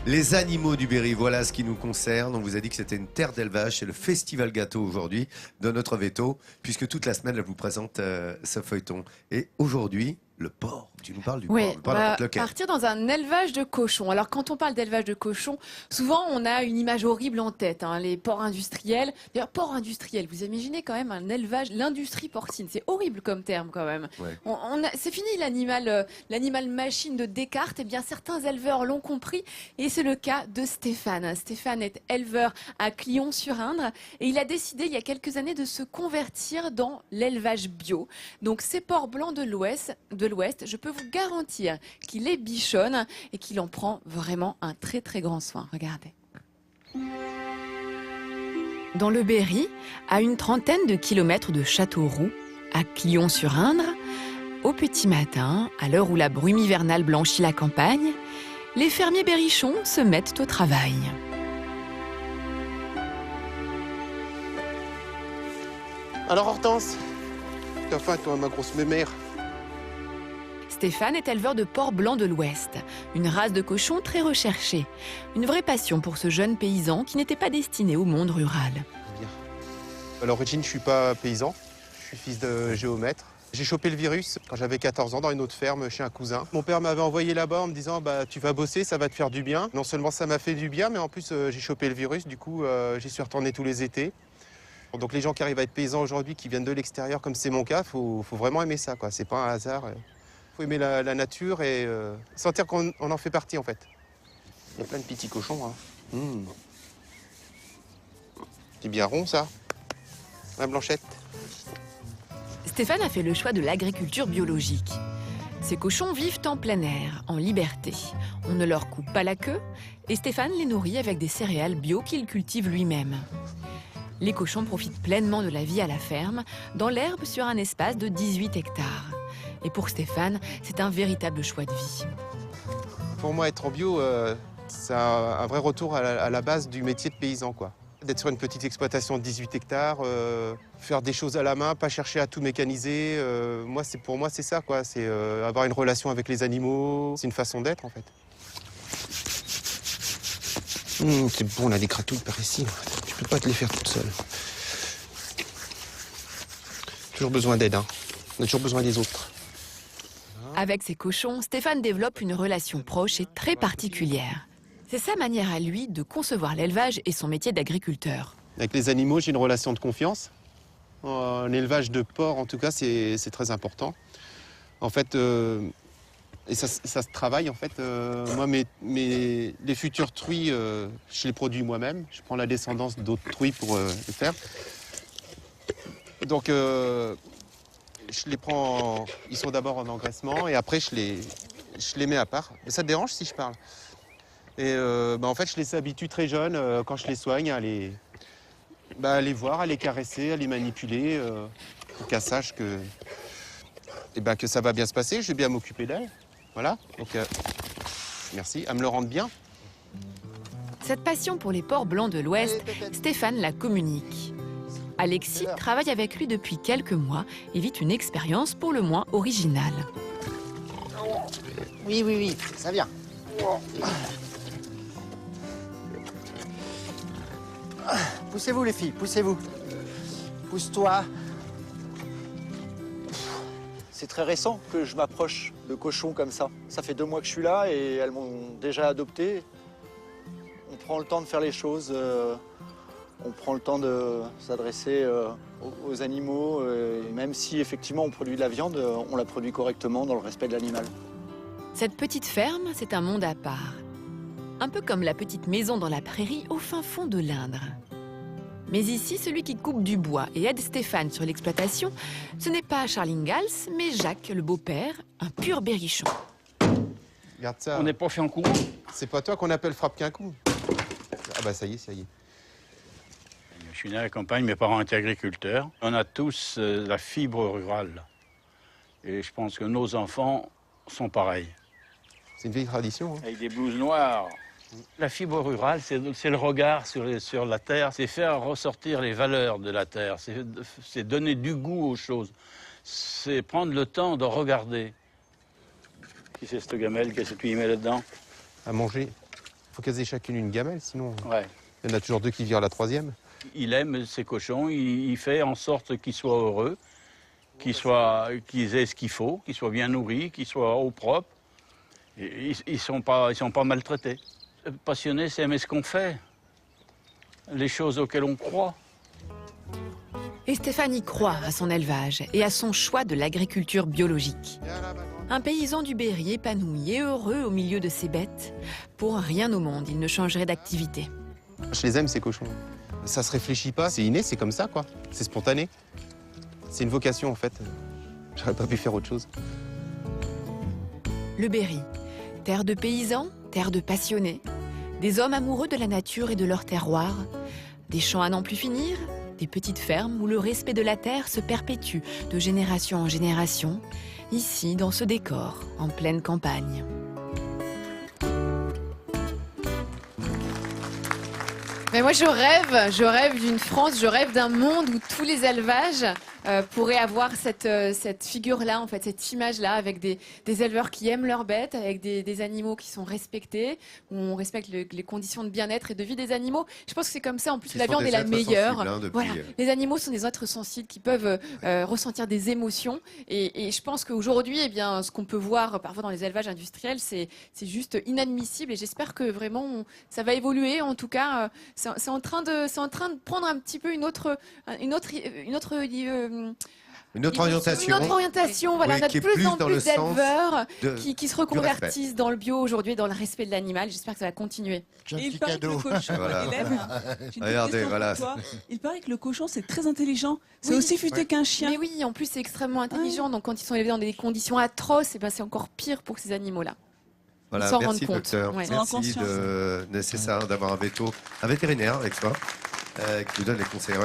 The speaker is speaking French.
Les animaux du Berry, voilà ce qui nous concerne. On vous a dit que c'était une terre d'élevage. C'est le festival gâteau aujourd'hui de notre Veto, puisque toute la semaine, elle vous présente ce feuilleton. Et aujourd'hui, le porc. Tu nous parles du Oui, porc. Le porc, on va n'importe lequel. partir dans un élevage de cochons. Alors quand on parle d'élevage de cochons, souvent on a une image horrible en tête, hein, les porcs industriels. D'ailleurs, porc industriel, vous imaginez quand même un élevage, l'industrie porcine, c'est horrible comme terme quand même. Ouais. C'est fini l'animal machine de Descartes. Eh bien, certains éleveurs l'ont compris et c'est le cas de Stéphane. Stéphane est éleveur à Clion-sur-Indre et il a décidé il y a quelques années de se convertir dans l'élevage bio. Donc ces porcs blancs de l'Ouest, je peux vous garantir qu'il les bichonne et qu'il en prend vraiment un très très grand soin. Regardez. Dans le Berry, à une trentaine de kilomètres de Châteauroux, à Clion-sur-Indre, au petit matin, à l'heure où la brume hivernale blanchit la campagne, les fermiers berrichons se mettent au travail. Alors Hortense, t'as faim toi, ma grosse mémère? Stéphane est éleveur de porcs blancs de l'Ouest, une race de cochons très recherchée. Une vraie passion pour ce jeune paysan qui n'était pas destiné au monde rural. Bien. À l'origine, je suis pas paysan, je suis fils de géomètre. J'ai chopé le virus quand j'avais 14 ans dans une autre ferme chez un cousin. Mon père m'avait envoyé là-bas en me disant bah, tu vas bosser, ça va te faire du bien. Non seulement ça m'a fait du bien, mais en plus j'ai chopé le virus, du coup j'y suis retourné tous les étés. Donc les gens qui arrivent à être paysans aujourd'hui, qui viennent de l'extérieur comme c'est mon cas, faut vraiment aimer ça, quoi. C'est pas un hasard. Faut aimer la nature et sentir qu'on en fait partie en fait. Il y a plein de petits cochons. Hein. C'est bien rond ça, la blanchette. Stéphane a fait le choix de l'agriculture biologique. Ces cochons vivent en plein air, en liberté. On ne leur coupe pas la queue et Stéphane les nourrit avec des céréales bio qu'il cultive lui-même. Les cochons profitent pleinement de la vie à la ferme, dans l'herbe sur un espace de 18 hectares. Et pour Stéphane, c'est un véritable choix de vie. Pour moi, être en bio, c'est un vrai retour à la base du métier de paysan, quoi. D'être sur une petite exploitation de 18 hectares, faire des choses à la main, pas chercher à tout mécaniser. Pour moi, c'est ça, quoi. C'est avoir une relation avec les animaux. C'est une façon d'être, en fait. C'est bon, on a des gratouilles par ici. Tu peux pas te les faire toute seule. Toujours besoin d'aide, hein. On a toujours besoin des autres. Avec ses cochons, Stéphane développe une relation proche et très particulière. C'est sa manière à lui de concevoir l'élevage et son métier d'agriculteur. Avec les animaux, j'ai une relation de confiance. En élevage de porc, en tout cas, c'est très important. En fait, et ça se travaille, en fait. Moi, les futurs truies, je les produis moi-même. Je prends la descendance d'autres truies pour les faire. Donc, je les prends, ils sont d'abord en engraissement et après, je les mets à part. Mais ça te dérange si je parle? Et en fait, je les habitue très jeunes, quand je les soigne, à les voir, à les caresser, à les manipuler, pour qu'elles sachent que ça va bien se passer, je vais bien m'occuper d'elles. Voilà, donc merci, à me le rendre bien. Cette passion pour les porcs blancs de l'Ouest, Stéphane la communique. Alexis travaille avec lui depuis quelques mois et vit une expérience pour le moins originale. Oui, ça vient. Poussez-vous les filles, poussez-vous. Pousse-toi. C'est très récent que je m'approche de cochons comme ça. Ça fait 2 mois que je suis là et elles m'ont déjà adopté. On prend le temps de faire les choses, on prend le temps de s'adresser aux animaux. Et même si effectivement on produit de la viande, on la produit correctement dans le respect de l'animal. Cette petite ferme, c'est un monde à part. Un peu comme la petite maison dans la prairie au fin fond de l'Indre. Mais ici, celui qui coupe du bois et aide Stéphane sur l'exploitation, ce n'est pas Charles Ingalls, mais Jacques, le beau-père, un pur berrichon. Regarde ça. On n'est pas fait en courant. C'est pas toi qu'on appelle frappe qu'un coup. Ah bah ça y est. Je suis né à la campagne, mes parents étaient agriculteurs. On a tous la fibre rurale. Et je pense que nos enfants sont pareils. C'est une vieille tradition. Hein. Avec des blouses noires. La fibre rurale, c'est le regard sur la terre, c'est faire ressortir les valeurs de la terre, c'est donner du goût aux choses, c'est prendre le temps de regarder. Qui c'est cette gamelle? Qu'est-ce que tu y mets là-dedans? À manger. faut qu'elles aient chacune une gamelle, sinon Ouais. il y en a toujours 2 qui virent la 3e. Il aime ses cochons, il fait en sorte qu'ils soient heureux, qu'ils aient ce qu'il faut, qu'ils soient bien nourris, qu'ils soient au propre. Et ils sont pas maltraités. Passionné, c'est aimer ce qu'on fait, les choses auxquelles on croit. Et Stéphane y croit à son élevage et à son choix de l'agriculture biologique. Un paysan du Berry épanoui et heureux au milieu de ses bêtes. Pour rien au monde, il ne changerait d'activité. Je les aime, ces cochons. Ça se réfléchit pas, c'est inné, c'est comme ça, quoi. C'est spontané. C'est une vocation, en fait. J'aurais pas pu faire autre chose. Le Berry, terre de paysans, terre de passionnés, des hommes amoureux de la nature et de leur terroir, des champs à n'en plus finir, des petites fermes où le respect de la terre se perpétue de génération en génération, ici dans ce décor, en pleine campagne. Mais moi je rêve d'une France, je rêve d'un monde où tous les élevages pourraient avoir cette figure-là, en fait, cette image-là, avec des éleveurs qui aiment leurs bêtes, avec des animaux qui sont respectés, où on respecte les conditions de bien-être et de vie des animaux. Je pense que c'est comme ça, en plus, la viande est la meilleure. Voilà. Les animaux sont des êtres sensibles qui peuvent ressentir des émotions. Et je pense qu'aujourd'hui, eh bien, ce qu'on peut voir parfois dans les élevages industriels, c'est juste inadmissible. Et j'espère que vraiment, ça va évoluer. En tout cas, c'est en train de prendre un petit peu une autre orientation, voilà, oui, on a de plus en plus d'éleveurs qui se reconvertissent dans le bio aujourd'hui, dans le respect de l'animal. J'espère que ça va continuer. Et il paraît que le cochon, Voilà. Regardez, voilà. Il paraît que le cochon, c'est très intelligent. C'est aussi futé qu'un chien. Mais oui, en plus, c'est extrêmement intelligent. Donc, quand ils sont élevés dans des conditions atroces, eh ben, c'est encore pire pour ces animaux-là. Voilà, s'en merci rendre compte. docteur. Ouais. Merci de nécessaire d'avoir un vétérinaire avec toi qui nous donne les conseils.